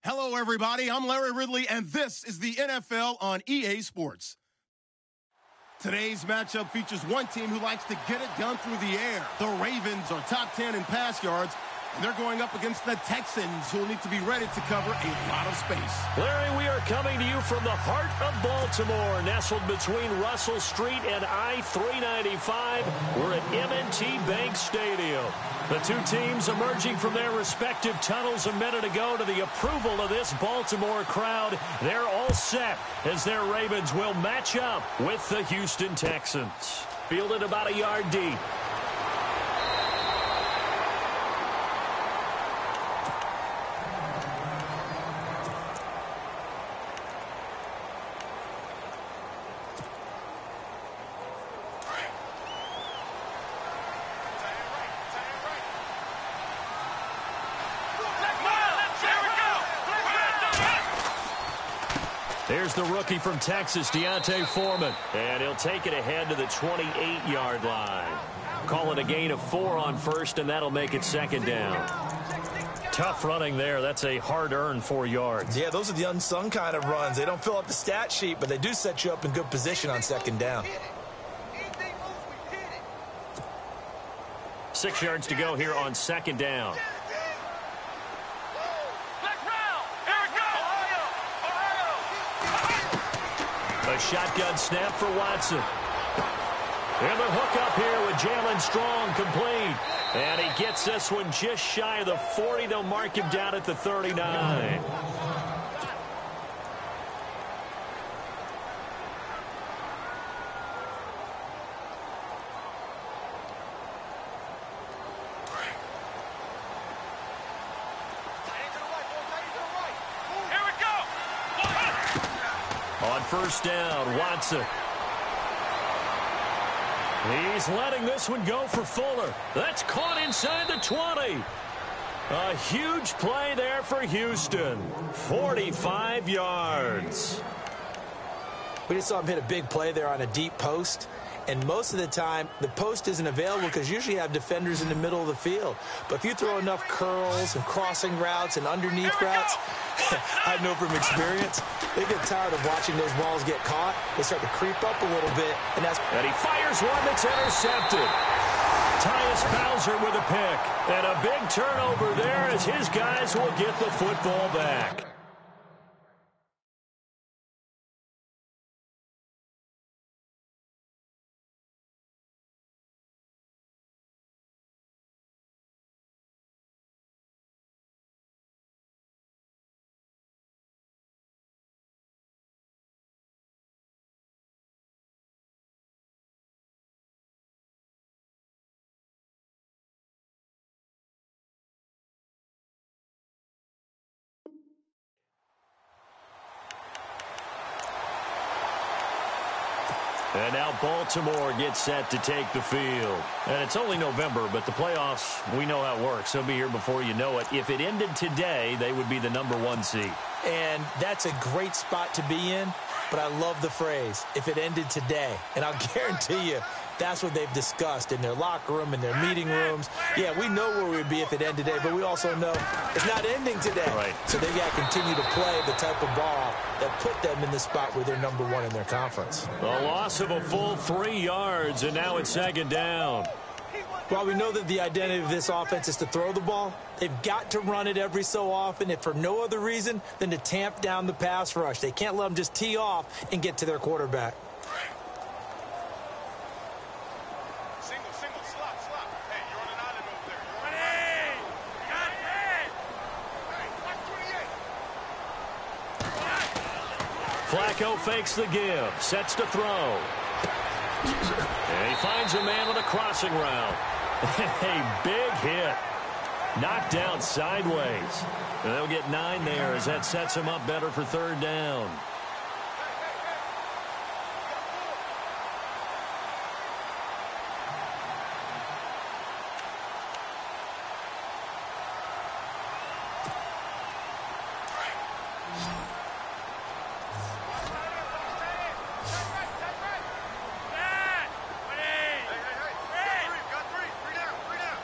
Hello, everybody. I'm Larry Ridley, and this is the NFL on EA Sports. Today's matchup features one team who likes to get it done through the air. The Ravens are top 10 in pass yards, and they're going up against the Texans, who will need to be ready to cover a lot of space. Larry, we are coming to you from the heart of Baltimore, nestled between Russell Street and I-395. We're at M&T Bank Stadium. The two teams emerging from their respective tunnels a minute ago to the approval of this Baltimore crowd. They're all set as their Ravens will match up with the Houston Texans. Fielded about a yard deep. There's the rookie from Texas, D'Onta Foreman. And he'll take it ahead to the 28-yard line. Call it a gain of 4 on first, and that'll make it second down. Tough running there. That's a hard-earned 4 yards. Yeah, those are the unsung kind of runs. They don't fill up the stat sheet, but they do set you up in good position on second down. 6 yards to go here on second down. A shotgun snap for Watson. And the hook up here with Jalen Strong complete. And he gets this one just shy of the 40. They'll mark him down at the 39. First down, Watson. He's letting this one go for Fuller. That's caught inside the 20. A huge play there for Houston. 45 yards. We just saw him hit a big play there on a deep post. And most of the time, the post isn't available because usually you have defenders in the middle of the field. But if you throw enough curls and crossing routes and underneath routes, I know from experience, they get tired of watching those balls get caught. They start to creep up a little bit. And he fires one that's intercepted. Tyus Bowser with a pick. And a big turnover there as his guys will get the football back. And now Baltimore gets set to take the field. And it's only November, but the playoffs, we know how it works. They'll be here before you know it. If it ended today, they would be the #1 seed. And that's a great spot to be in, but I love the phrase, if it ended today. And I'll guarantee you, that's what they've discussed in their locker room, in their meeting rooms. Yeah, we know where we'd be if it ended today, but we also know it's not ending today. Right. So they got to continue to play the type of ball that put them in the spot where they're #1 in their conference. A loss of a full 3 yards, and now it's second down. While we know that the identity of this offense is to throw the ball, they've got to run it every so often, if for no other reason than to tamp down the pass rush. They can't let them just tee off and get to their quarterback. Flacco fakes the give, sets to throw. And he finds a man with a crossing route. A big hit. Knocked down sideways. And they'll get 9 there as that sets him up better for third down.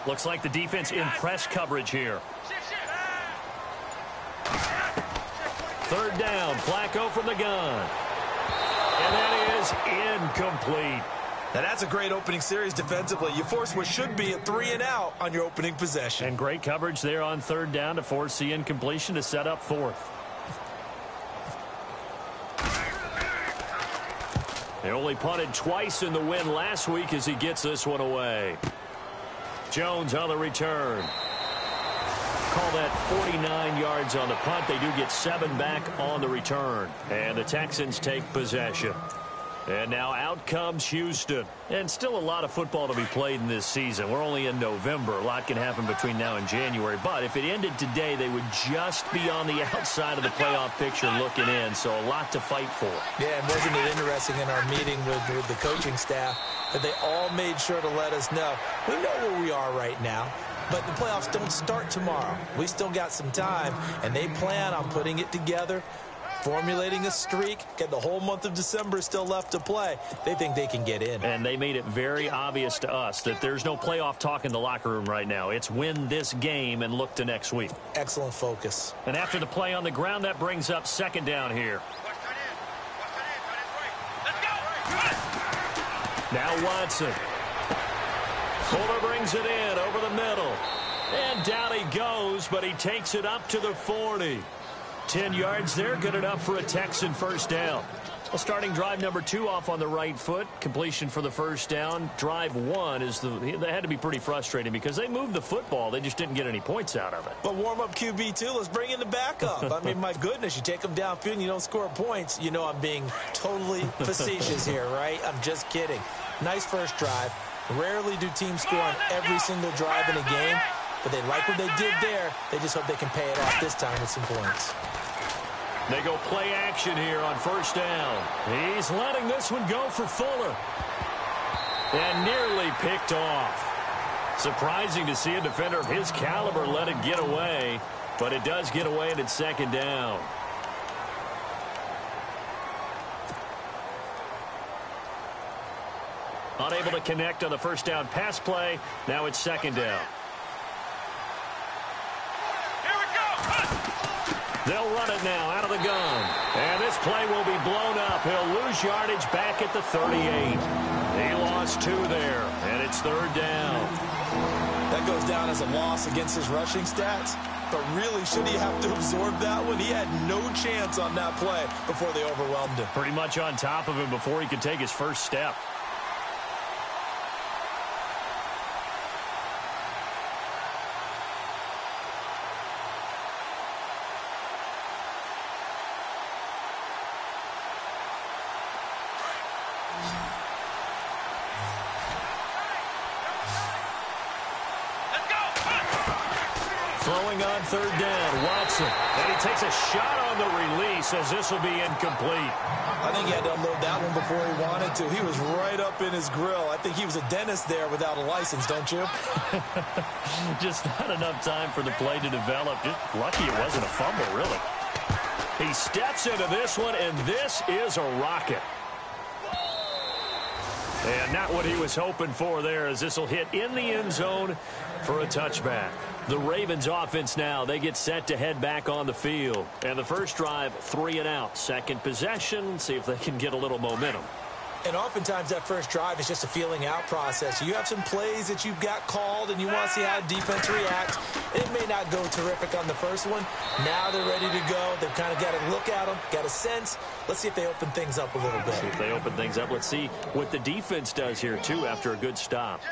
Looks like the defense in press coverage here. third down. Flacco from the gun. And that is incomplete. Now that's a great opening series defensively. You force what should be a 3-and-out on your opening possession. And great coverage there on third down to force the incompletion to set up fourth. They only punted twice in the win last week as he gets this one away. Jones on the return. Call that 49 yards on the punt. They do get 7 back on the return. And the Texans take possession. And now out comes Houston. And still a lot of football to be played in this season. We're only in November. A lot can happen between now and January. But if it ended today, they would just be on the outside of the playoff picture looking in. So a lot to fight for. Yeah, and wasn't it interesting in our meeting with the coaching staff that they all made sure to let us know, we know where we are right now, but the playoffs don't start tomorrow. We still got some time, and they plan on putting it together, formulating a streak, get the whole month of December still left to play. They think they can get in. And they made it very obvious to us that there's no playoff talk in the locker room right now. It's win this game and look to next week. Excellent focus. And after the play on the ground, that brings up second down here. Now Watson. Fuller brings it in over the middle. And down he goes, but he takes it up to the 40. 10 yards there, good enough for a Texan first down. Well, starting drive number 2 off on the right foot. Completion for the first down. Drive 1 is they had to be pretty frustrating because they moved the football. They just didn't get any points out of it. But warm-up QB, too. Let's bring in the backup. I mean, my goodness, you take them downfield and you don't score points. You know I'm being totally facetious here, right? I'm just kidding. Nice first drive. Rarely do teams score on every single drive in a game, but they like what they did there. They just hope they can pay it off this time with some points. They go play action here on first down. He's letting this one go for Fuller. And nearly picked off. Surprising to see a defender of his caliber let it get away, but it does get away and it's second down. Unable to connect on the first down pass play. Now it's second down. They'll run it now out of the gun. And this play will be blown up. He'll lose yardage back at the 38. He lost 2 there, and it's third down. That goes down as a loss against his rushing stats. But really, should he have to absorb that one? He had no chance on that play before they overwhelmed him. Pretty much on top of him before he could take his first step. Throwing on third down, Watson. And he takes a shot on the release as this will be incomplete. I think he had to unload that one before he wanted to. He was right up in his grill. I think he was a dentist there without a license, don't you? Just not enough time for the play to develop. Just lucky it wasn't a fumble, really. He steps into this one, and this is a rocket. And not what he was hoping for there, as this will hit in the end zone for a touchback. The Ravens offense now, they get set to head back on the field. And the first drive, 3 and out. Second possession, see if they can get a little momentum. And oftentimes that first drive is just a feeling out process. You have some plays that you've got called and you want to see how defense reacts. It may not go terrific on the first one. Now they're ready to go. They've kind of got to look at them, got a sense. Let's see if they open things up a little bit. See if they open things up. Let's see what the defense does here, too, after a good stop.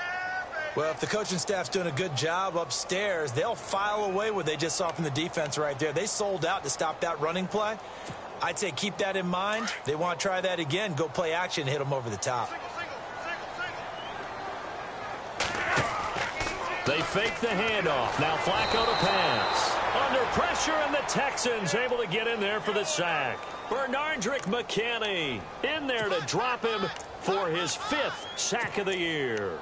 Well, if the coaching staff's doing a good job upstairs, they'll file away what they just saw from the defense right there. They sold out to stop that running play. I'd say keep that in mind. They want to try that again. Go play action, hit them over the top. They fake the handoff. Now Flacco to pass. Under pressure, and the Texans able to get in there for the sack. Bernardrick McKinney in there to drop him for his 5th sack of the year.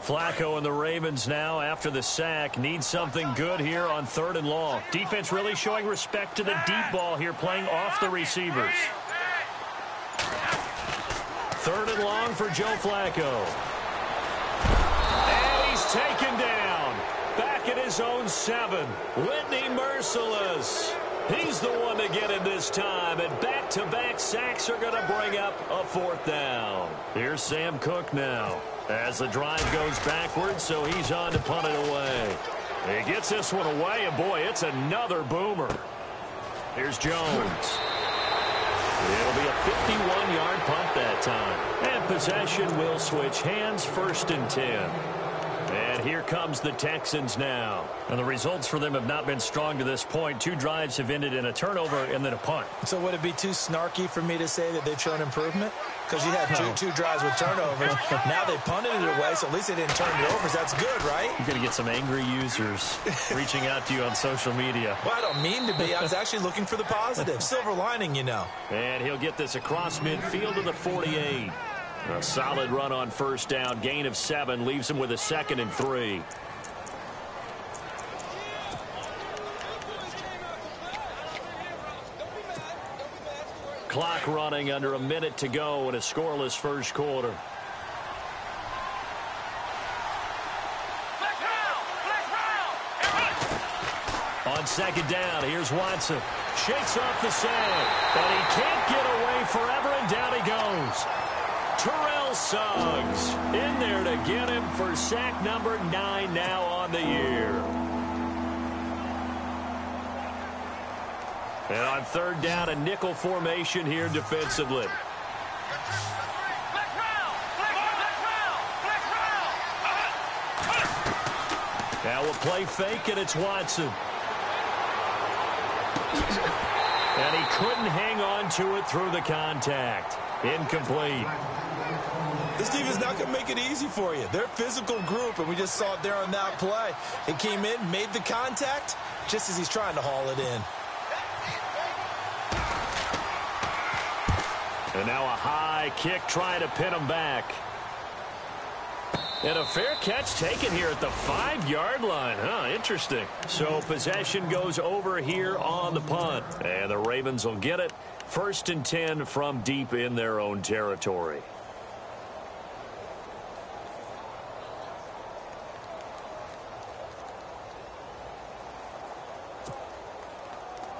Flacco and the Ravens now, after the sack, need something good here on 3rd and long. Defense really showing respect to the deep ball here, playing off the receivers. 3rd and long for Joe Flacco. And he's taken down. Back at his own 7. Whitney Merciless. He's the one to get it this time, and back-to-back sacks are going to bring up a 4th down. Here's Sam Cook now as the drive goes backwards, so he's on to punt it away. He gets this one away, and boy, it's another boomer. Here's Jones. It'll be a 51-yard punt that time. And possession will switch hands, 1st and 10. And here comes the Texans now. And the results for them have not been strong to this point. 2 drives have ended in a turnover and then a punt. So would it be too snarky for me to say that they've shown improvement? Because you had two drives with turnovers. Now they punted it away, so at least they didn't turn it over. So that's good, right? You're going to get some angry users reaching out to you on social media. Well, I don't mean to be. I was actually looking for the positive. Silver lining, you know. And he'll get this across midfield to the 48. A solid run on 1st down. Gain of 7 leaves him with a 2nd and 3. Clock running, under a minute to go in a scoreless 1st quarter. On 2nd down, here's Watson. Shakes off the sag, but he can't get away forever, and down he goes. Terrell Suggs in there to get him for sack number 9 now on the year. And on 3rd down, a nickel formation here defensively. Now we'll play fake, and it's Watson. And he couldn't hang on to it through the contact. Incomplete. This team is not going to make it easy for you. They're a physical group, and we just saw it there on that play. It came in, made the contact, just as he's trying to haul it in. And now a high kick trying to pin him back. And a fair catch taken here at the 5-yard line. Interesting. So possession goes over here on the punt. And the Ravens will get it. 1st and 10 from deep in their own territory.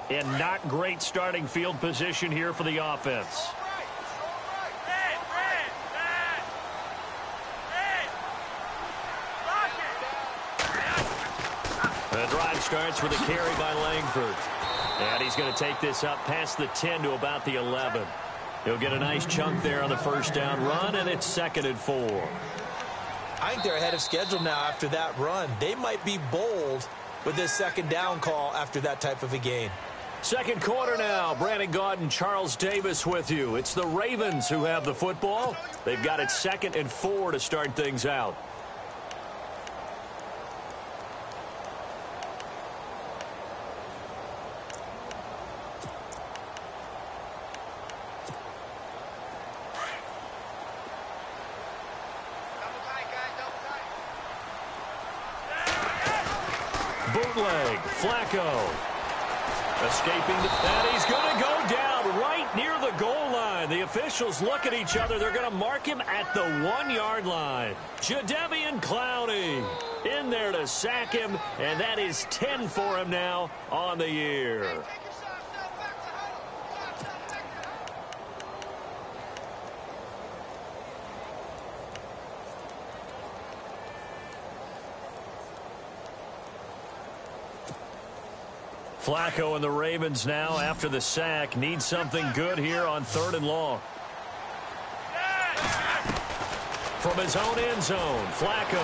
And not great starting field position here for the offense. The drive starts with a carry by Langford. And he's going to take this up past the 10 to about the 11. He'll get a nice chunk there on the 1st down run, and it's 2nd and 4. I think they're ahead of schedule now after that run. They might be bold with this 2nd down call after that type of a gain. 2nd quarter now. Brandon Gaudin, Charles Davis with you. It's the Ravens who have the football. They've got it 2nd and 4 to start things out. Bootleg, Flacco. Escaping, and he's going to go down right near the goal line. The officials look at each other. They're going to mark him at the 1-yard line. Jadeveon Clowney in there to sack him, and that is 10 for him now on the year. Flacco and the Ravens now, after the sack, need something good here on 3rd and long. From his own end zone, Flacco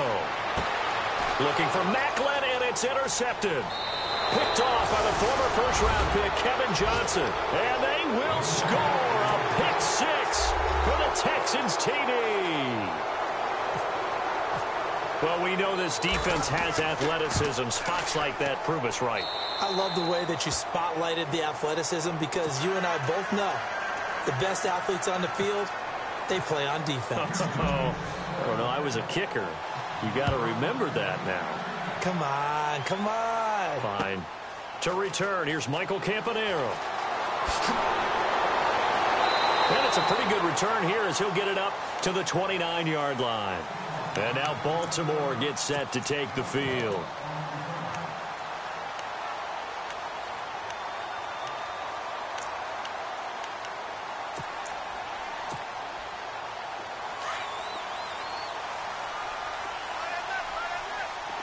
looking for Macklin, and it's intercepted. Picked off by the former first-round pick, Kevin Johnson. And they will score a pick 6 for the Texans TD. Well, we know this defense has athleticism. Spots like that prove us right. I love the way that you spotlighted the athleticism, because you and I both know the best athletes on the field, they play on defense. I don't know. I was a kicker. You got to remember that now. Come on, come on. Fine. To return, here's Michael Campanero. And it's a pretty good return here as he'll get it up to the 29-yard line. And now Baltimore gets set to take the field.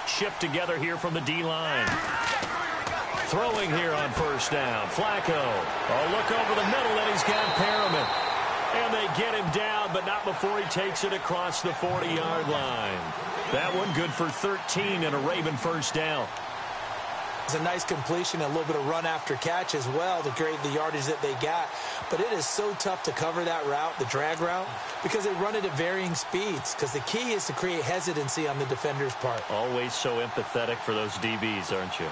Shift together here from the D-line. Throwing here on first down. Flacco. Oh, look over the middle, and he's got Perriman. And they get him down, but not before he takes it across the 40-yard line. That one good for 13 and a Raven first down. It's a nice completion and a little bit of run after catch as well to create the yardage that they got. But it is so tough to cover that route, the drag route, because they run it at varying speeds. Because the key is to create hesitancy on the defender's part. Always so empathetic for those DBs, aren't you?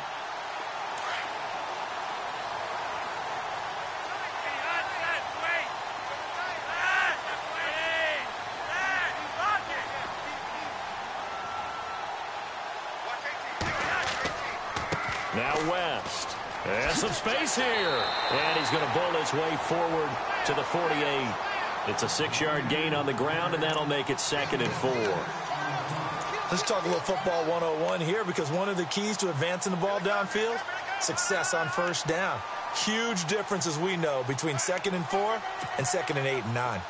Now West. And some space here. And he's going to bowl his way forward to the 48. It's a 6-yard gain on the ground, and that'll make it 2nd and 4. Let's talk a little football 101 here, because one of the keys to advancing the ball downfield, success on first down. Huge difference, as we know, between 2nd and 4 and 2nd and 8 and 9.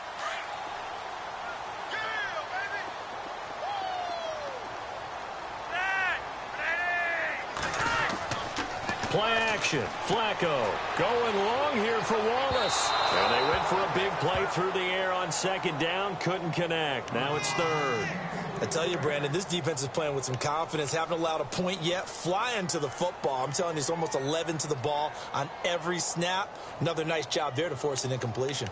Play action. Flacco going long here for Wallace. And they went for a big play through the air on 2nd down. Couldn't connect. Now it's 3rd. I tell you, Brandon, this defense is playing with some confidence. Haven't allowed a point yet. Flying to the football. I'm telling you, it's almost 11 to the ball on every snap. Another nice job there to force an incompletion.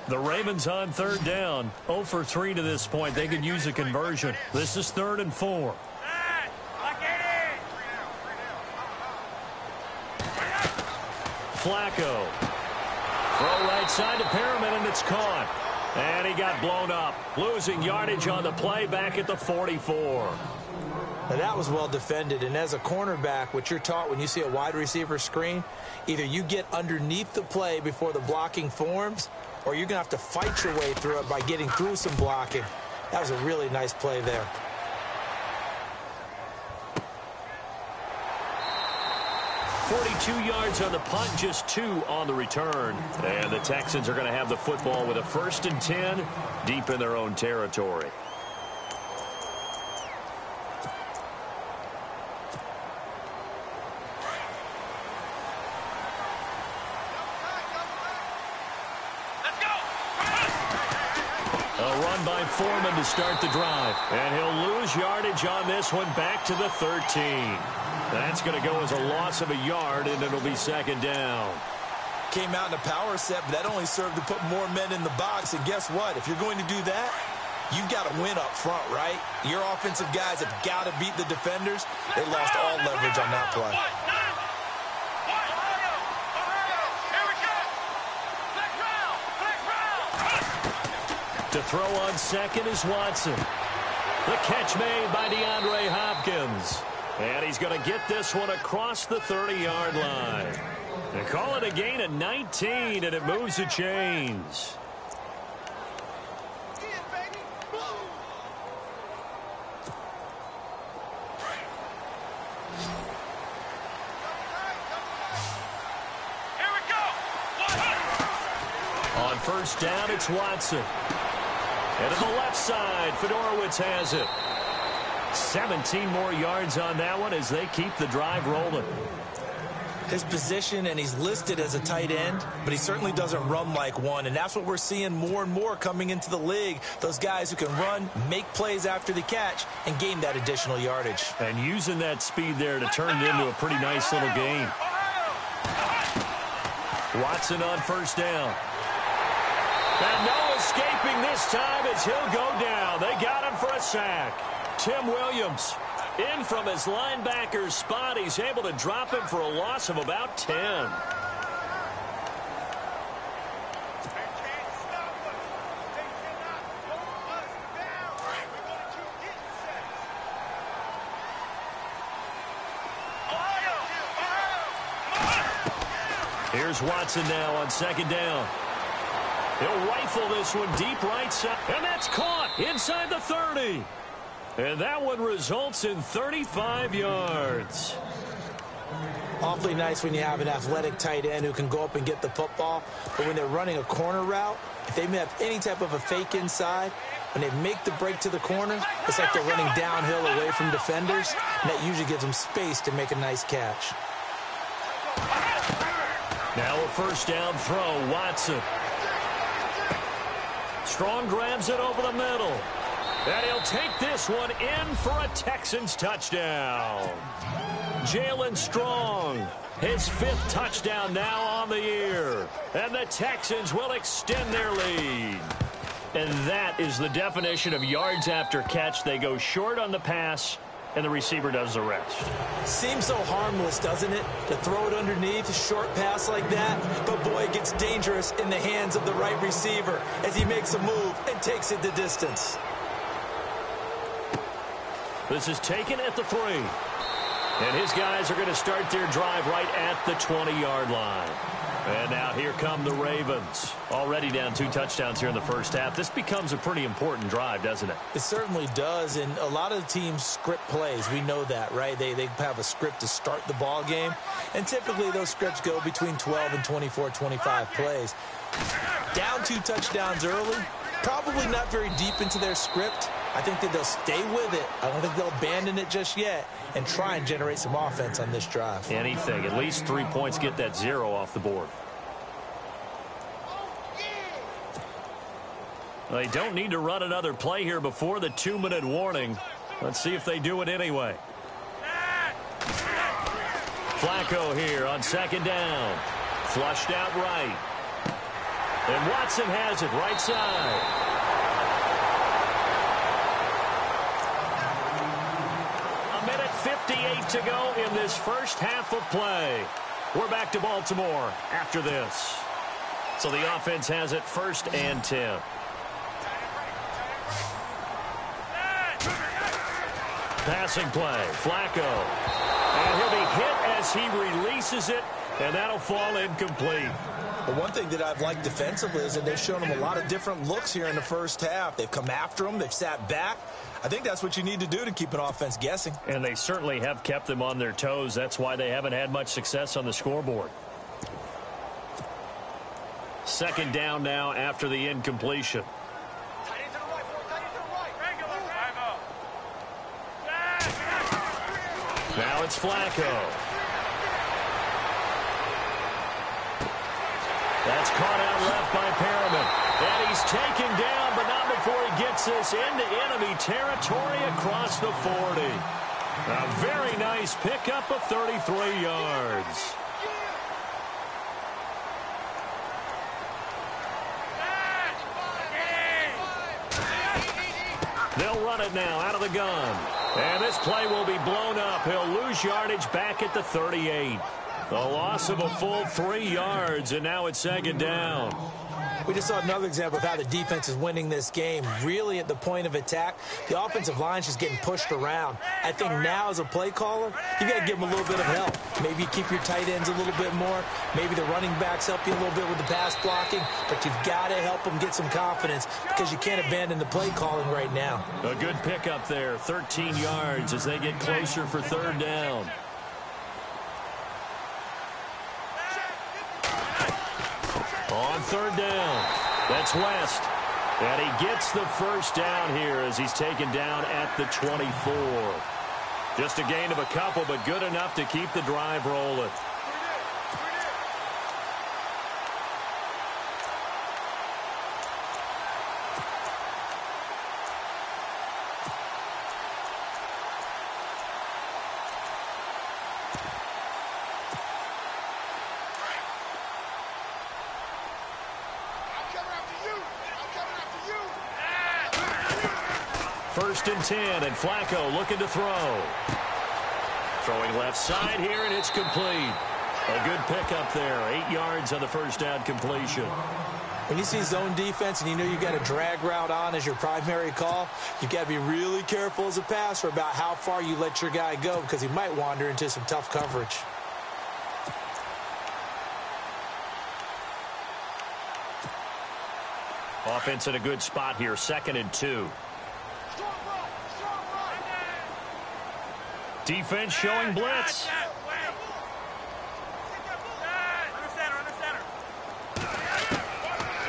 The Ravens on 3rd down. 0 for 3 to this point. They could use a conversion. This is 3rd and 4. Flacco. Throw right side to Perriman, and it's caught. And he got blown up. Losing yardage on the play back at the 44. Now that was well defended, and as a cornerback, what you're taught when you see a wide receiver screen, either you get underneath the play before the blocking forms, or you're going to have to fight your way through it by getting through some blocking. That was a really nice play there. .42 yards on the punt, just 2 on the return. And the Texans are going to have the football with a 1st and 10 deep in their own territory. By Foreman to start the drive. And he'll lose yardage on this one back to the 13. That's going to go as a loss of a yard, and it'll be 2nd down. Came out in a power set, but that only served to put more men in the box. And guess what? If you're going to do that, you've got to win up front, right? Your offensive guys have got to beat the defenders. They lost all leverage on that play. To throw on 2nd is Watson. The catch made by DeAndre Hopkins. And he's going to get this one across the 30-yard line. They call it a gain of 19, and it moves the chains. On first down, it's Watson. And to the left side, Fedorowicz has it. 17 more yards on that one as they keep the drive rolling. His position, and he's listed as a tight end, but he certainly doesn't run like one, and that's what we're seeing more and more coming into the league. Those guys who can run, make plays after the catch, and gain that additional yardage. And using that speed there to turn it into a pretty nice little gain. Watson on first down. And no escaping this time as he'll go down. They got him for a sack. Tim Williams in from his linebacker's spot. He's able to drop him for a loss of about 10. Here's Watson now on second down. He'll rifle this one deep right side. And that's caught inside the 30. And that one results in 35 yards. Awfully nice when you have an athletic tight end who can go up and get the football. But when they're running a corner route, if they have any type of a fake inside, when they make the break to the corner, it's like they're running downhill away from defenders. And that usually gives them space to make a nice catch. Now a first down throw, Watson. Strong grabs it over the middle. And he'll take this one in for a Texans touchdown. Jalen Strong, his 5th touchdown now on the year. And the Texans will extend their lead. And that is the definition of yards after catch. They go short on the pass, and the receiver does the rest. Seems so harmless, doesn't it, to throw it underneath a short pass like that? But, boy, it gets dangerous in the hands of the right receiver as he makes a move and takes it the distance. This is taken at the 3. And his guys are going to start their drive right at the 20-yard line. And now here come the Ravens. Already down 2 touchdowns here in the first half. This becomes a pretty important drive, doesn't it? It certainly does, and a lot of the teams script plays. We know that, right? They have a script to start the ball game, and typically those scripts go between 12 and 24, 25 plays. Down 2 touchdowns early, probably not very deep into their script. I think that they'll stay with it. I don't think they'll abandon it just yet and try and generate some offense on this drive. Anything. At least 3 points, get that 0 off the board. They don't need to run another play here before the 2-minute warning. Let's see if they do it anyway. Flacco here on second down. Flushed out right. And Watson has it right side. A minute 58 to go in this first half of play. We're back to Baltimore after this. So the offense has it 1st and 10. Passing play, Flacco. And he'll be hit as he releases it, and that'll fall incomplete. But one thing that I've liked defensively is that they've shown him a lot of different looks here in the first half. They've come after him. They've sat back. I think that's what you need to do to keep an offense guessing. And they certainly have kept them on their toes. That's why they haven't had much success on the scoreboard. Second down now after the incompletion. Now it's Flacco. That's caught out left by Perriman. And he's taken down, but not before he gets this into enemy territory across the 40. A very nice pickup of 33 yards. They'll run it now out of the gun. And this play will be blown up. He'll lose yardage back at the 38. The loss of a full 3 yards, and now it's second down. We just saw another example of how the defense is winning this game. Really at the point of attack, the offensive line's just getting pushed around. I think now as a play caller, you got to give them a little bit of help. Maybe you keep your tight ends a little bit more. Maybe the running backs help you a little bit with the pass blocking. But you've got to help them get some confidence because you can't abandon the play calling right now. A good pickup there, 13 yards as they get closer for third down. On third down, that's West. And he gets the first down here as he's taken down at the 24. Just a gain of a couple, but good enough to keep the drive rolling. First and 10, and Flacco looking to throw. Throwing left side here, and it's complete. A good pickup there. 8 yards on the first down completion. When you see zone defense and you know you got a drag route on as your primary call, you got to be really careful as a passer about how far you let your guy go because he might wander into some tough coverage. Offense in a good spot here, 2nd and 2. Defense showing blitz.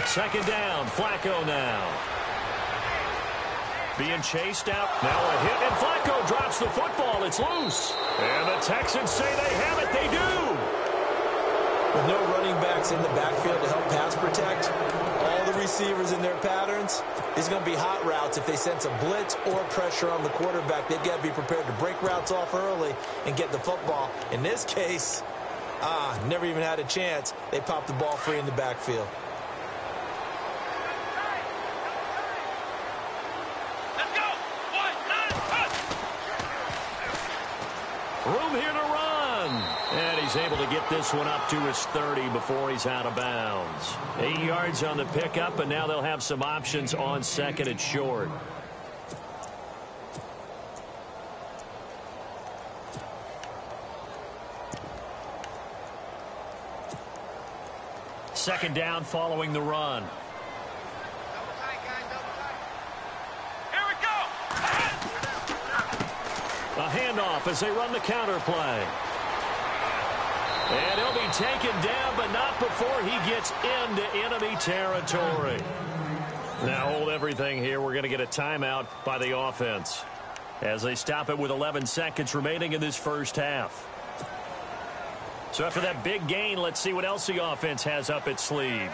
Second down, Flacco now. Being chased out. Now a hit, and Flacco drops the football. It's loose. And the Texans say they have it. They do. With no running backs in the backfield to help pass protect, all the receivers in their patterns, these are going to be hot routes. If they sense a blitz or pressure on the quarterback, they've got to be prepared to break routes off early and get the football. In this case, never even had a chance. They popped the ball free in the backfield. Room here to run. And he's able to get this one up to his 30 before he's out of bounds. 8 yards on the pickup, and now they'll have some options on 2nd and short. Second down following the run. A handoff as they run the counter play. And he'll be taken down, but not before he gets into enemy territory. Now hold everything here. We're going to get a timeout by the offense as they stop it with 11 seconds remaining in this first half. So after that big gain, let's see what else the offense has up its sleeve.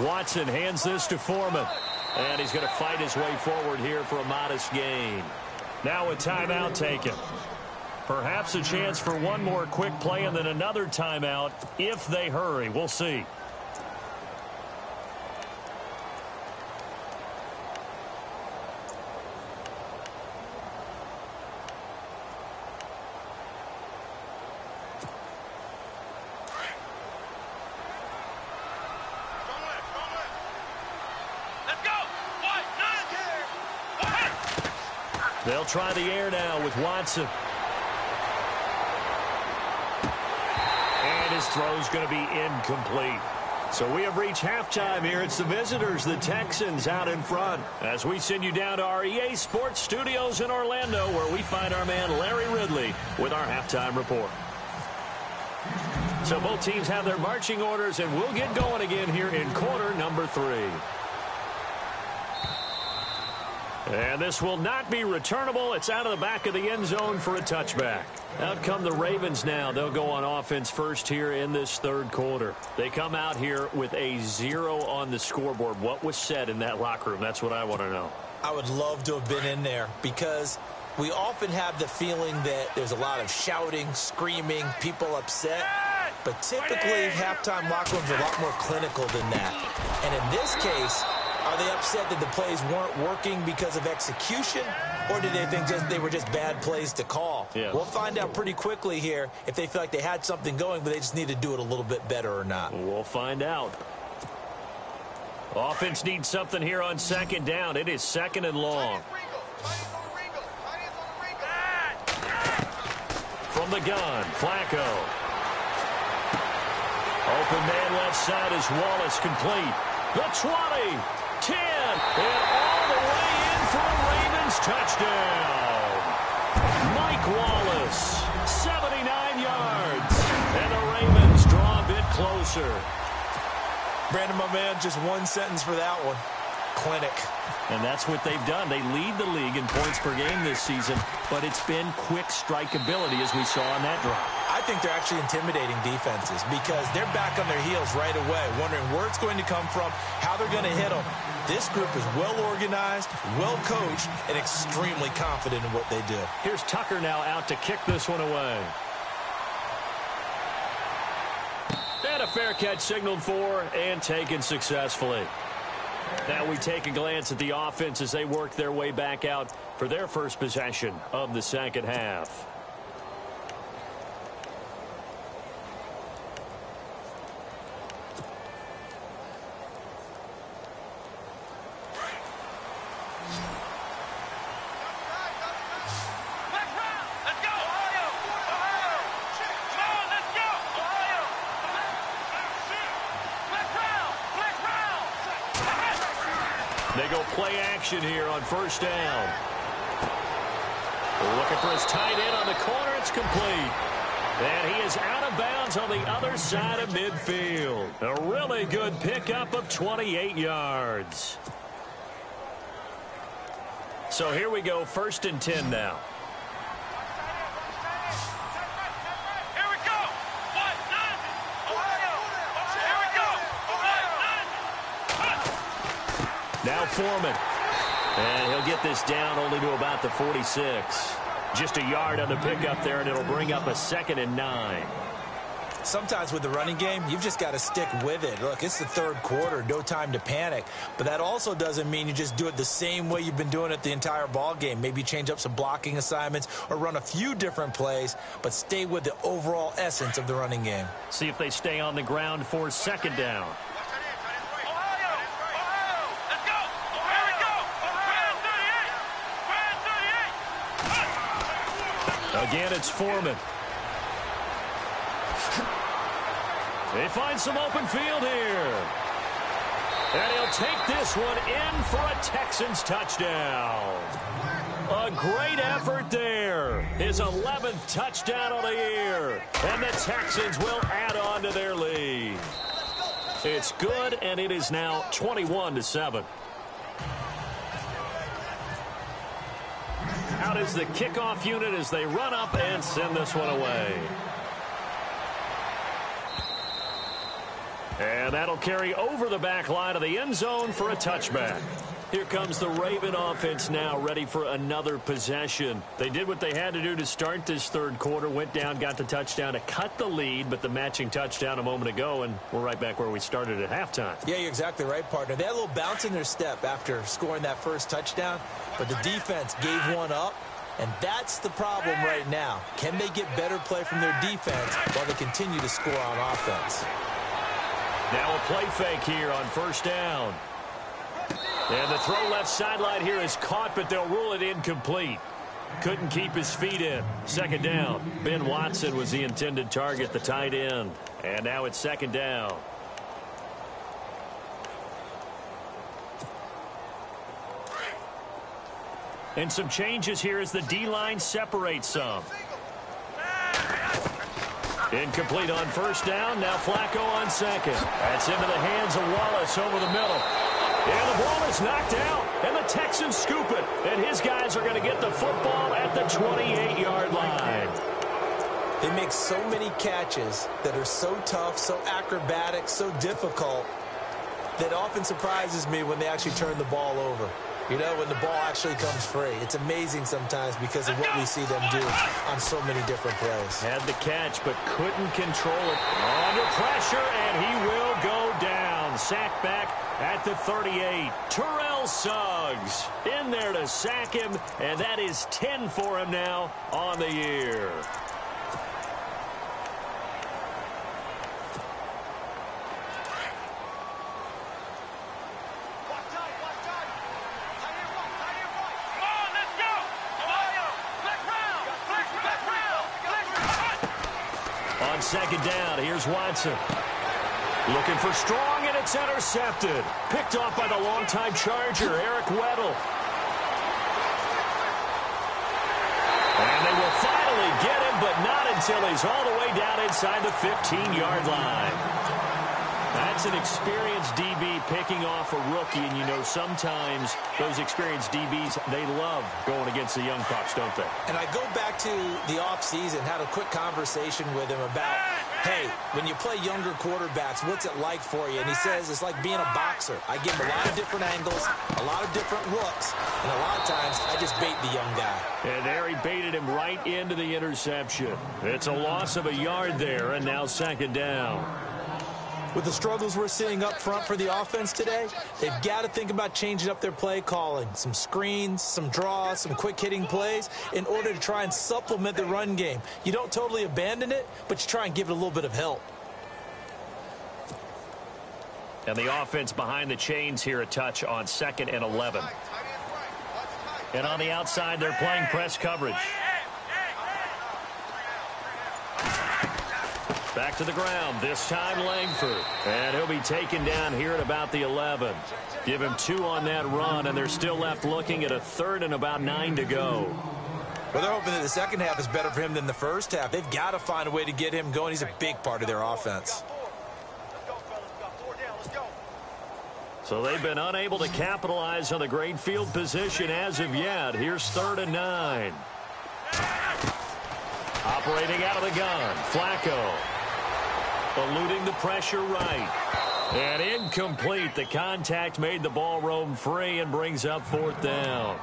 Watson hands this to Foreman. And he's going to fight his way forward here for a modest gain. Now a timeout taken. Perhaps a chance for one more quick play and then another timeout if they hurry. We'll see. They'll try the air now with Watson. And his throw's going to be incomplete. So we have reached halftime here. It's the visitors, the Texans, out in front. As we send you down to our EA Sports Studios in Orlando, where we find our man Larry Ridley with our halftime report. So both teams have their marching orders, and we'll get going again here in quarter number 3. And this will not be returnable. It's out of the back of the end zone for a touchback. Out come the Ravens now. They'll go on offense first here in this third quarter. They come out here with a 0 on the scoreboard. What was said in that locker room? That's what I want to know. I would love to have been in there because we often have the feeling that there's a lot of shouting, screaming, people upset. But typically, halftime locker rooms are a lot more clinical than that. And in this case, are they upset that the plays weren't working because of execution, or did they think they were just bad plays to call? Yeah. We'll find out pretty quickly here if they feel like they had something going, but they just need to do it a little bit better or not. We'll find out. Offense needs something here on second down. It is 2nd and long. From the gun, Flacco. Open man left side is Wallace, complete. The 20, 10, and all the way in for a Ravens touchdown. Mike Wallace, 79 yards. And the Ravens draw a bit closer. Brandon, my man, just one sentence for that one. Clinic. And that's what they've done. They lead the league in points per game this season, but it's been quick strikeability as we saw on that drive. I think they're actually intimidating defenses because they're back on their heels right away, wondering where it's going to come from, how they're going to hit them. This group is well organized, well coached, and extremely confident in what they do. Here's Tucker now out to kick this one away. And a fair catch signaled for and taken successfully. Now we take a glance at the offense as they work their way back out for their first possession of the second half. They go play action here on first down. Looking for his tight end on the corner. It's complete. And he is out of bounds on the other side of midfield. A really good pickup of 28 yards. So here we go, 1st and 10 now. Here we go. Now Foreman. And he'll get this down only to about the 46. Just a yard on the pickup there, and it'll bring up a 2nd and 9. Sometimes with the running game, you've just got to stick with it. Look, it's the 3rd quarter, no time to panic. But that also doesn't mean you just do it the same way you've been doing it the entire ball game. Maybe change up some blocking assignments or run a few different plays, but stay with the overall essence of the running game. See if they stay on the ground for 2nd down. Again, it's Foreman. They find some open field here. And he'll take this one in for a Texans touchdown. A great effort there. His 11th touchdown of the year. And the Texans will add on to their lead. It's good, and it is now 21-7. Out is the kickoff unit as they run up and send this one away. And that'll carry over the back line of the end zone for a touchback. Here comes the Raven offense now, ready for another possession. They did what they had to do to start this 3rd quarter, went down, got the touchdown to cut the lead, but the matching touchdown a moment ago, and we're right back where we started at halftime. Yeah, you're exactly right, partner. They had a little bounce in their step after scoring that first touchdown, but the defense gave one up, and that's the problem right now. Can they get better play from their defense while they continue to score on offense? Now a play fake here on 1st down. And the throw left sideline here is caught, but they'll rule it incomplete. Couldn't keep his feet in. 2nd down. Ben Watson was the intended target, the tight end. And now it's 2nd down. And some changes here as the D-line separates some. Incomplete on 1st down. Now Flacco on 2nd. That's into the hands of Wallace over the middle. And the ball is knocked out, and the Texans scoop it. And his guys are going to get the football at the 28-yard line. They make so many catches that are so tough, so acrobatic, so difficult, that often surprises me when they actually turn the ball over. You know, when the ball actually comes free. It's amazing sometimes because of what we see them do on so mugly different plays. Had the catch, but couldn't control it. Under pressure, and he will go down. Sacked back at the 38. Terrell Suggs in there to sack him, and that is 10 for him now on the year. On 2nd down, here's Watson. Looking for strong, and it's intercepted. Picked off by the longtime Charger, Eric Weddle. And they will finally get him, but not until he's all the way down inside the 15-yard line. That's an experienced DB picking off a rookie, and you know sometimes those experienced DBs, they love going against the young pups, don't they? And I go back to the offseason, had a quick conversation with him about, hey, when you play younger quarterbacks, what's it like for you? And he says it's like being a boxer. I give him a lot of different angles, a lot of different looks, and a lot of times I just bait the young guy. And there he baited him right into the interception. It's a loss of a yard there, and now 2nd down. With the struggles we're seeing up front for the offense today, they've got to think about changing up their play calling. Some screens, some draws, some quick-hitting plays in order to try and supplement the run game. You don't totally abandon it, but you try and give it a little bit of help. And the offense behind the chains here, a touch on 2nd and 11. And on the outside, they're playing press coverage. Back to the ground, this time Langford. And he'll be taken down here at about the 11. Give him 2 on that run, and they're still left looking at a 3rd and about 9 to go. Well, they're hoping that the second half is better for him than the first half. They've got to find a way to get him going. He's a big part of their offense. So they've been unable to capitalize on the great field position as of yet. Here's 3rd and 9. Operating out of the gun, Flacco. Eluding the pressure right. And incomplete. The contact made the ball roam free and brings up 4th down.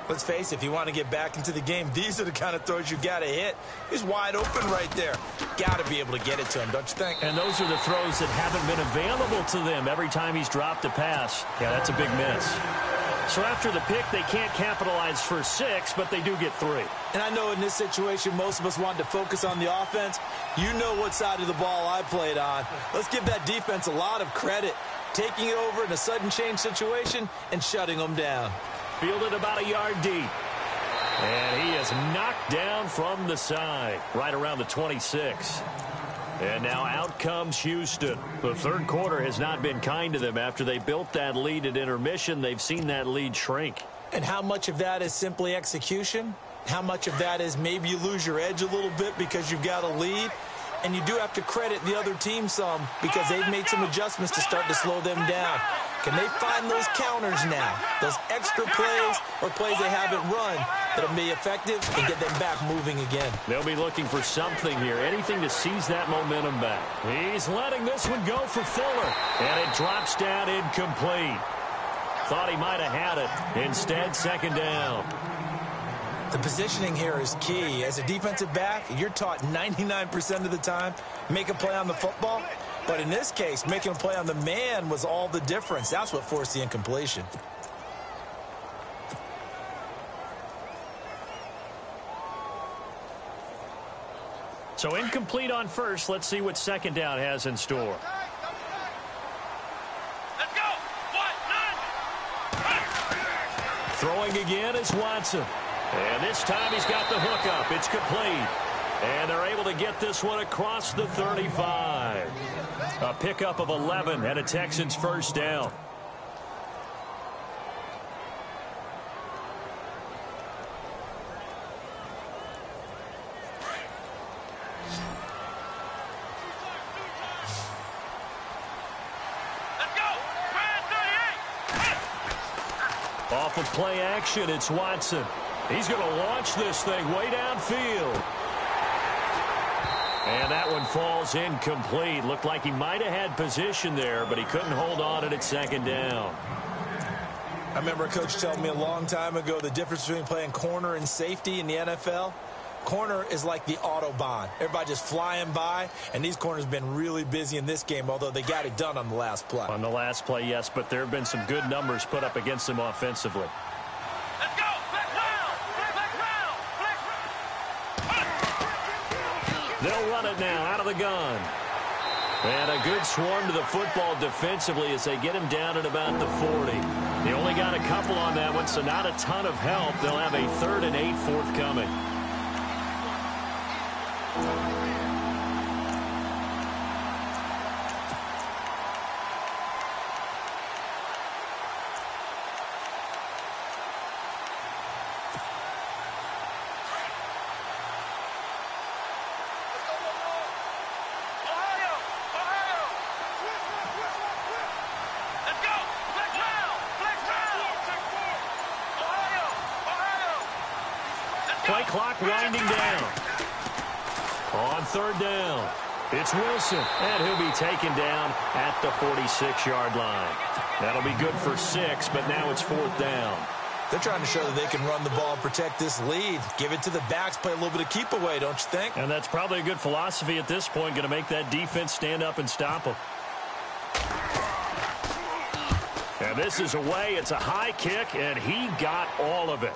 Let's face it, if you want to get back into the game, these are the kind of throws you got to hit. He's wide open right there. Got to be able to get it to him, don't you think? And those are the throws that haven't been available to them every time he's dropped a pass. Yeah, that's a big miss. So after the pick, they can't capitalize for 6, but they do get 3. And I know in this situation, most of us wanted to focus on the offense. You know what side of the ball I played on. Let's give that defense a lot of credit. Taking it over in a sudden change situation and shutting them down. Fielded about a yard deep. And he is knocked down from the side, right around the 26. And now out comes Houston. The third quarter has not been kind to them. After they built that lead at intermission, they've seen that lead shrink. And how much of that is simply execution? How much of that is maybe you lose your edge a little bit because you've got a lead? And you do have to credit the other team some because they've made some adjustments to start to slow them down. Can they find those counters now, those extra plays or plays they haven't run that'll be effective and get them back moving again? They'll be looking for something here, anything to seize that momentum back. He's letting this one go for Fuller, and it drops down incomplete. Thought he might have had it. Instead, 2nd down. The positioning here is key. As a defensive back, you're taught 99% of the time, make a play on the football. But in this case, making a play on the man was all the difference. That's what forced the incompletion. So incomplete on first. Let's see what 2nd down has in store. Let's go. 1, 9. Throwing again is Watson. And this time he's got the hook up. It's complete. And they're able to get this one across the 35. A pickup of 11 and a Texans 1st down. Let's go. 38. Off of play action, it's Watson. He's going to launch this thing way downfield. And that one falls incomplete. Looked like he might have had position there, but he couldn't hold on it at 2nd down. I remember a coach telling me a long time ago the difference between playing corner and safety in the NFL. Corner is like the Autobahn. Everybody just flying by, and these corners have been really busy in this game, although they got it done on the last play. On the last play, yes, but there have been some good numbers put up against them offensively. Let's go. Flex round. Flex round. They'll run it now out of the gun. And a good swarm to the football defensively as they get him down at about the 40. They only got a couple on that one, so not a ton of help. They'll have a 3rd and 8 forthcoming. Play clock winding down. On 3rd down, it's Wilson, and he'll be taken down at the 46-yard line. That'll be good for 6, but now it's 4th down. They're trying to show that they can run the ball and protect this lead. Give it to the backs, play a little bit of keep away, don't you think? And that's probably a good philosophy at this point, going to make that defense stand up and stop them. And this is away. It's a high kick, and he got all of it.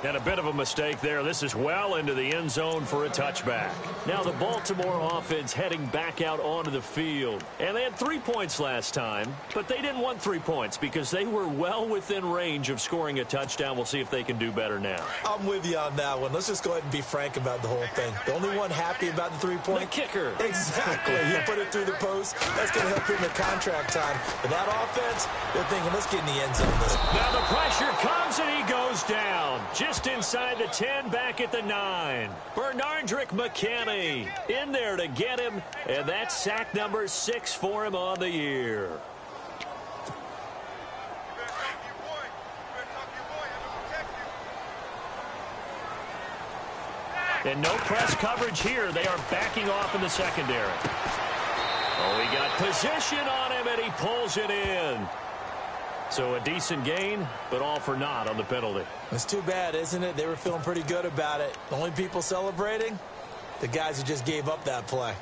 And a bit of a mistake there. This is well into the end zone for a touchback. Now the Baltimore offense heading back out onto the field. And they had 3 points last time, but they didn't want 3 points because they were well within range of scoring a touchdown. We'll see if they can do better now. I'm with you on that one. Let's just go ahead and be frank about the whole thing. The only one happy about the 3-point? The kicker. Exactly. He put it through the post. That's going to help him in contract time. But that offense, they're thinking, let's get in the end zone. Now the pressure comes and he goes down. Just inside the 10, back at the 9. Bernardrick McKinney in there to get him, and that's sack number 6 for him on the year. And no press coverage here. They are backing off in the secondary. Oh, he got position on him, and he pulls it in. So a decent gain, but all for naught on the penalty. It's too bad, isn't it? They were feeling pretty good about it. The only people celebrating, the guys who just gave up that play.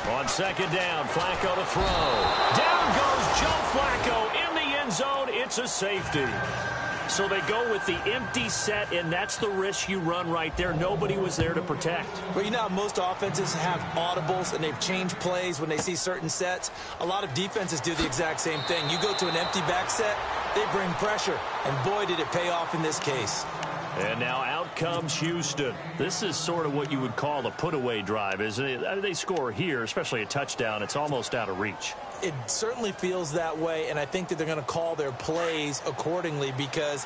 On second down, Flacco to throw. Down goes Joe Flacco in the end zone. It's a safety. So they go with the empty set, and that's the risk you run right there. Nobody was there to protect. Well, you know how most offenses have audibles, and they've changed plays when they see certain sets. A lot of defenses do the exact same thing. You go to an empty back set, they bring pressure, and boy, did it pay off in this case. And now out comes Houston. This is sort of what you would call a put-away drive, isn't it? They score here, especially a touchdown. It's almost out of reach. It certainly feels that way, and I think that they're going to call their plays accordingly because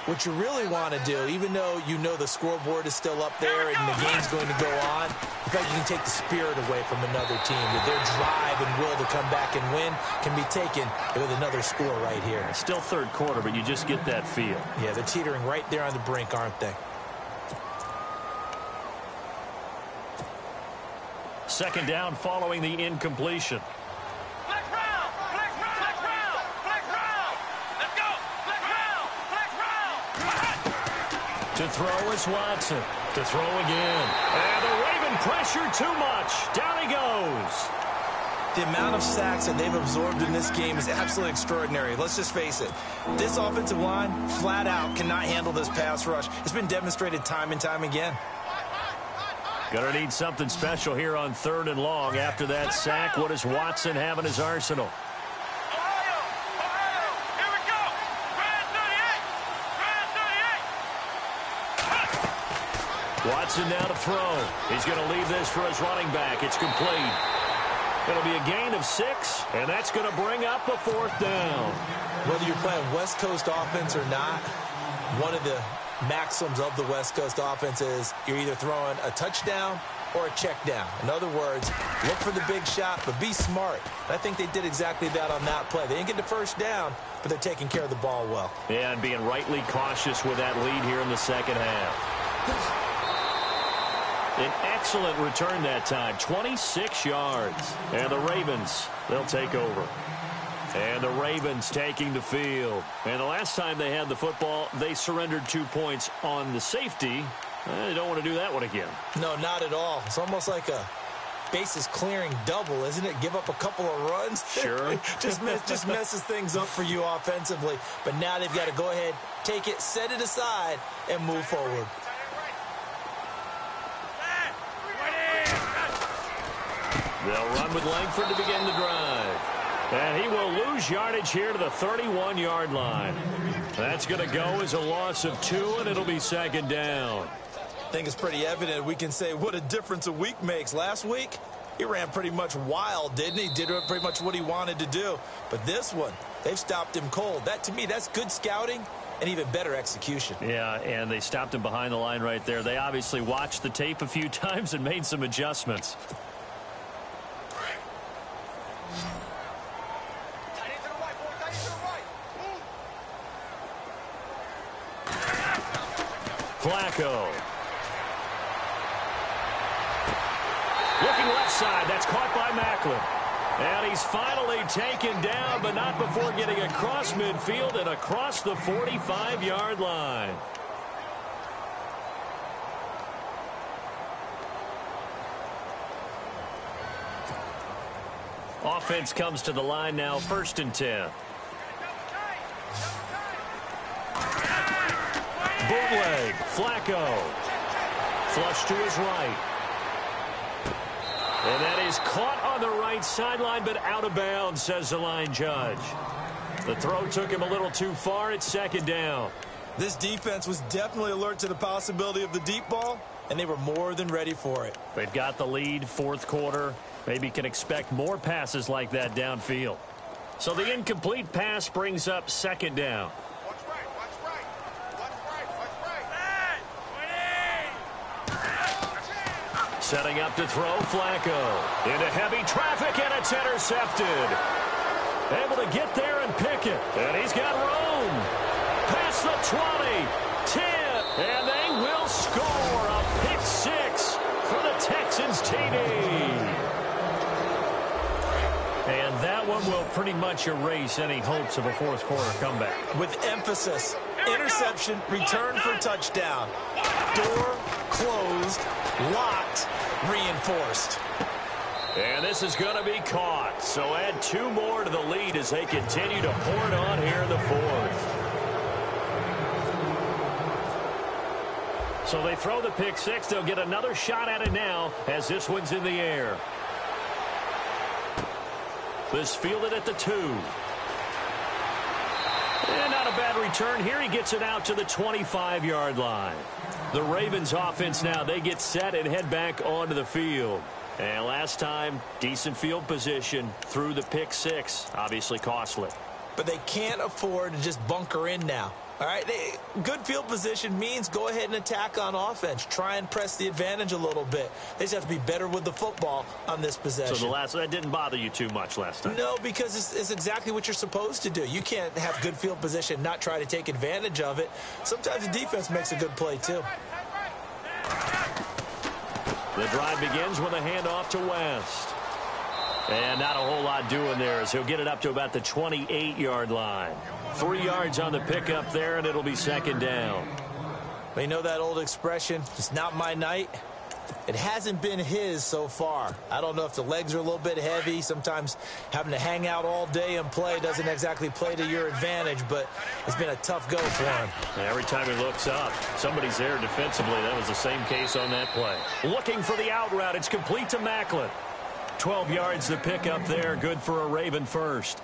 what you really want to do, even though you know the scoreboard is still up there and the game's going to go on, in fact, you can take the spirit away from another team. That their drive and will to come back and win can be taken with another score right here. Still third quarter, but you just get that feel. Yeah, they're teetering right there on the brink, aren't they? Second down following the incompletion. To throw is Watson. To throw again. And the Raven pressure too much. Down he goes. The amount of sacks that they've absorbed in this game is absolutely extraordinary. Let's just face it. This offensive line, flat out, cannot handle this pass rush. It's been demonstrated time and time again. Gonna need something special here on 3rd and long. After that sack, what does Watson have in his arsenal? Watson now to throw. He's going to leave this for his running back. It's complete. It'll be a gain of 6, and that's going to bring up a 4th down. Whether you're playing West Coast offense or not, one of the maxims of the West Coast offense is you're either throwing a touchdown or a check down. In other words, look for the big shot, but be smart. And I think they did exactly that on that play. They didn't get the first down, but they're taking care of the ball well. Yeah, and being rightly cautious with that lead here in the second half. An excellent return that time, 26 yards. And the Ravens, they'll take over. And the Ravens taking the field. And the last time they had the football, they surrendered 2 points on the safety. They don't want to do that one again. No, not at all. It's almost like a bases clearing double, isn't it? Give up a couple of runs. Sure. just messes things up for you offensively. But now they've got to go ahead, take it, set it aside, and move forward. They'll run with Langford to begin the drive. And he will lose yardage here to the 31-yard line. That's going to go as a loss of 2, and it'll be 2nd down. I think it's pretty evident. We can say what a difference a week makes. Last week, he ran pretty much wild, didn't he? Did pretty much what he wanted to do. But this one, they've stopped him cold. That, to me, that's good scouting and even better execution. Yeah, and they stopped him behind the line right there. They obviously watched the tape a few times and made some adjustments. Flacco. Looking left side. That's caught by Macklin. And he's finally taken down, but not before getting across midfield and across the 45-yard line. Off offense comes to the line now, 1st and 10. Bootleg, Flacco. Flush to his right. And that is caught on the right sideline, but out of bounds, says the line judge. The throw took him a little too far. It's 2nd down. This defense was definitely alert to the possibility of the deep ball, and they were more than ready for it. They've got the lead, 4th quarter. Maybe can expect more passes like that downfield. So the incomplete pass brings up 2nd down. Setting up to throw, Flacco. Into heavy traffic, and it's intercepted. Able to get there and pick it. And he's got room. Past the 20, 10, and they will score a pick 6 for the Texans TD. And that one will pretty much erase any hopes of a 4th quarter comeback. With emphasis, interception, return for touchdown. Door closed, locked, reinforced. And this is going to be caught. So add 2 more to the lead as they continue to pour it on here in the 4th. So they throw the pick 6. They'll get another shot at it now as this one's in the air. This fielded at the 2. And not a bad return here. He gets it out to the 25-yard line. The Ravens offense now, they get set and head back onto the field. And last time, decent field position through the pick 6. Obviously costly. But they can't afford to just bunker in now. All right, good field position means go ahead and attack on offense. Try and press the advantage a little bit. They just have to be better with the football on this possession. So that didn't bother you too much last time? No, because it's exactly what you're supposed to do. You can't have good field position, not try to take advantage of it. Sometimes the defense makes a good play, too. The drive begins with a handoff to West. And not a whole lot doing there as he'll get it up to about the 28-yard line. 3 yards on the pickup there, and it'll be 2nd down. You know that old expression, it's not my night? It hasn't been his so far. I don't know if the legs are a little bit heavy. Sometimes having to hang out all day and play doesn't exactly play to your advantage, but it's been a tough go for him. Every time he looks up, somebody's there defensively. That was the same case on that play. Looking for the out route. It's complete to Macklin. 12 yards to pick up there. Good for a Raven first.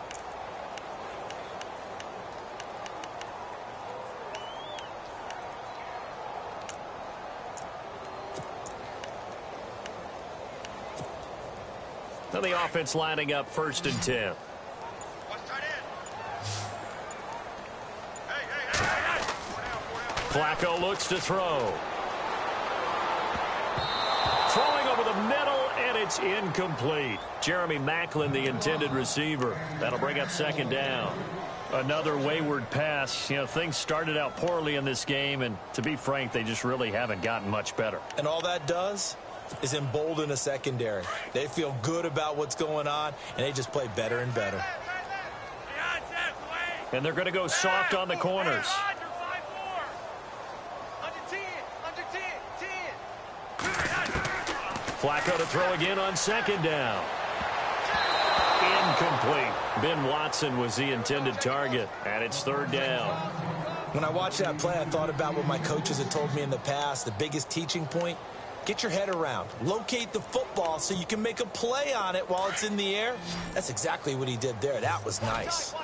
Now the offense lining up 1st and 10. Flacco looks to throw. Throwing over the middle, and it's incomplete. Jeremy Macklin, the intended receiver. That'll bring up 2nd down. Another wayward pass. You know, things started out poorly in this game, and to be frank, they just really haven't gotten much better. And all that does is embolden a secondary. They feel good about what's going on, and they just play better and better. And they're going to go soft on the corners. Flacco to throw again on 2nd down. Incomplete. Ben Watson was the intended target, and it's 3rd down. When I watched that play, I thought about what my coaches had told me in the past. The biggest teaching point, get your head around. Locate the football so you can make a play on it while it's in the air. That's exactly what he did there. That was nice.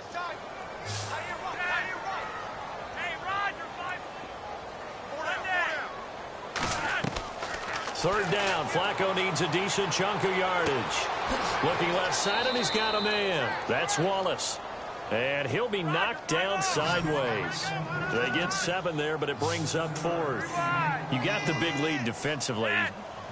Third down. Flacco needs a decent chunk of yardage. Looking left side, and he's got a man. That's Wallace. And he'll be knocked down sideways. They get 7 there, but it brings up 4th. You got the big lead defensively.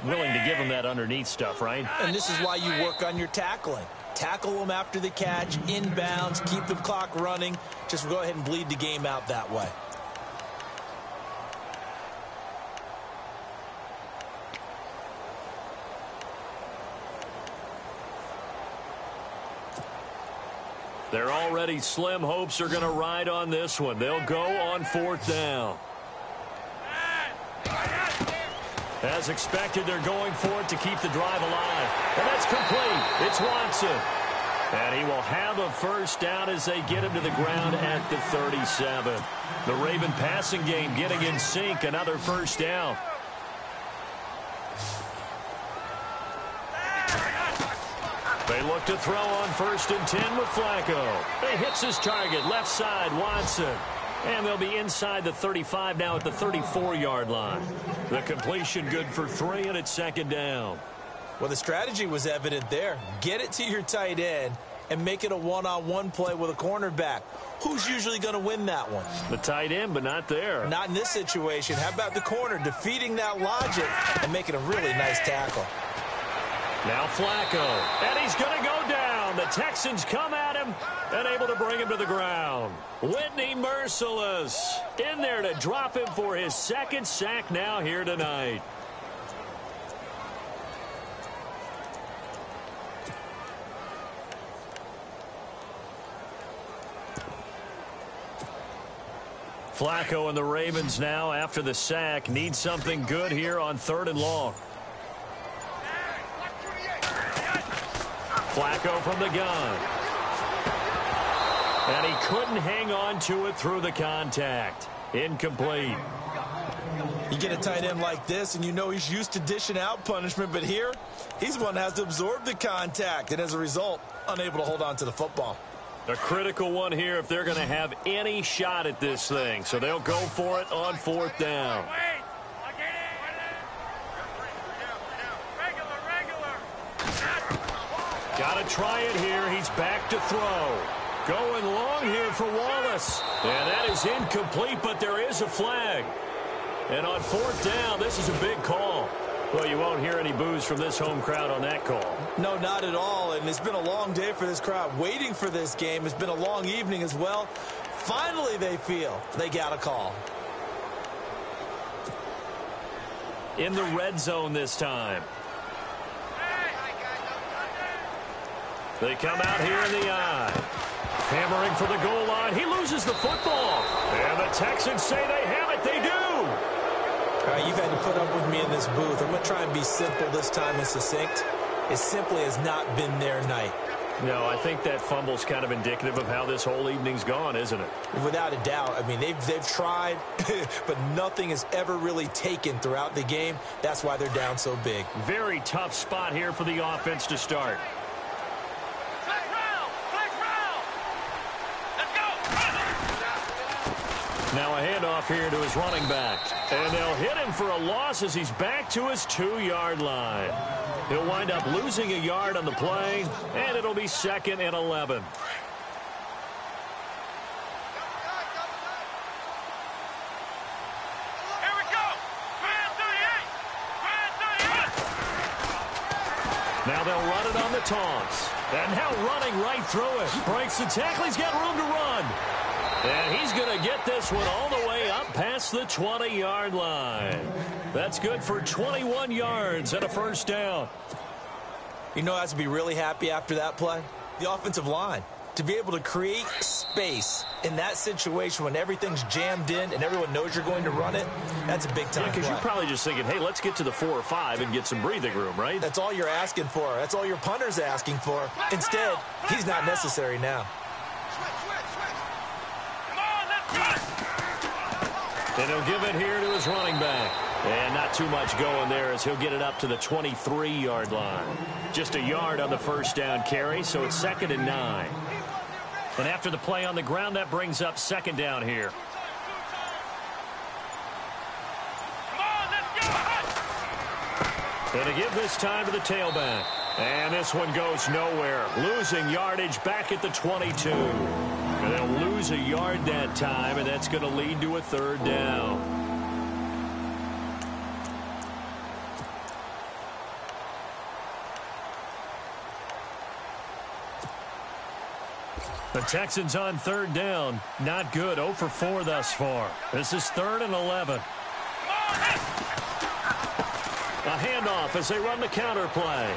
Willing to give him that underneath stuff, right? And this is why you work on your tackling. Tackle them after the catch, inbounds, keep the clock running. Just go ahead and bleed the game out that way. They're already slim hopes are going to ride on this one. They'll go on 4th down. As expected, they're going for it to keep the drive alive. And that's complete. It's Watson. And he will have a first down as they get him to the ground at the 37. The Raven passing game getting in sync. Another first down. They look to throw on 1st and 10 with Flacco. He hits his target, left side, Watson. And they'll be inside the 35 now at the 34-yard line. The completion good for 3, and it's 2nd down. Well, the strategy was evident there. Get it to your tight end and make it a one-on-one play with a cornerback. Who's usually going to win that one? The tight end, but not there. Not in this situation. How about the corner defeating that logic and making a really nice tackle? Now Flacco, and he's going to go down. The Texans come at him and able to bring him to the ground. Whitney Merciless in there to drop him for his 2nd sack now here tonight. Flacco and the Ravens now, after the sack, need something good here on 3rd and long. Flacco from the gun. And he couldn't hang on to it through the contact. Incomplete. You get a tight end like this, and you know he's used to dishing out punishment, but here, he's one that has to absorb the contact, and as a result, unable to hold on to the football. A critical one here if they're going to have any shot at this thing. So they'll go for it on 4th down. Got to try it here. He's back to throw. Going long here for Wallace. And that is incomplete, but there is a flag. And on 4th down, this is a big call. Well, you won't hear any boos from this home crowd on that call. No, not at all. And it's been a long day for this crowd waiting for this game. It's been a long evening as well. Finally, they feel they got a call. In the red zone this time. They come out here in the eye. Hammering for the goal line. He loses the football. And the Texans say they have it. They do. All right, you've had to put up with me in this booth. I'm going to try and be simple this time and succinct. It simply has not been their night. No, I think that fumble's kind of indicative of how this whole evening's gone, isn't it? Without a doubt. I mean, they've tried, but nothing has ever really taken throughout the game. That's why they're down so big. Very tough spot here for the offense to start. Now a handoff here to his running back. And they'll hit him for a loss as he's back to his 2-yard line. He'll wind up losing a yard on the play, and it'll be 2nd and 11. Here we go. Grand 38. Grand 38. Now they'll run it on the taunts. And now running right through it. Breaks the tackle. He's got room to run. And he's going to get this one all the way up past the 20-yard line. That's good for 21 yards and a first down. You know who has to be really happy after that play? The offensive line. To be able to create space in that situation when everything's jammed in and everyone knows you're going to run it, that's a big-time play. Because you're probably just thinking, hey, let's get to the 4 or 5 and get some breathing room, right? That's all you're asking for. That's all your punter's asking for. Instead, he's not necessary now. And he'll give it here to his running back. And not too much going there as he'll get it up to the 23-yard line. Just a yard on the first down carry, so it's 2nd and 9. And after the play on the ground, that brings up 2nd down here. And to give this time to the tailback. And this one goes nowhere. Losing yardage back at the 22. And they'll lose a yard that time, and that's going to lead to a 3rd down. The Texans on 3rd down. Not good. 0 for 4 thus far. This is 3rd and 11. A handoff as they run the counter play.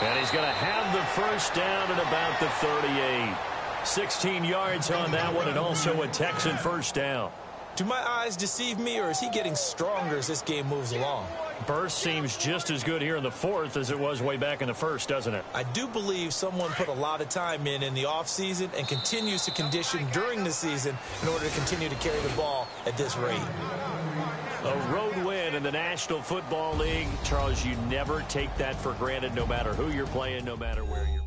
And he's going to have the first down at about the 38. 16 yards on that one, and also a Texan first down. Do my eyes deceive me, or is he getting stronger as this game moves along? Burst seems just as good here in the fourth as it was way back in the first, doesn't it? I do believe someone put a lot of time in the offseason and continues to condition during the season in order to continue to carry the ball at this rate. A road win in the National Football League. Charles, you never take that for granted, no matter who you're playing, no matter where you're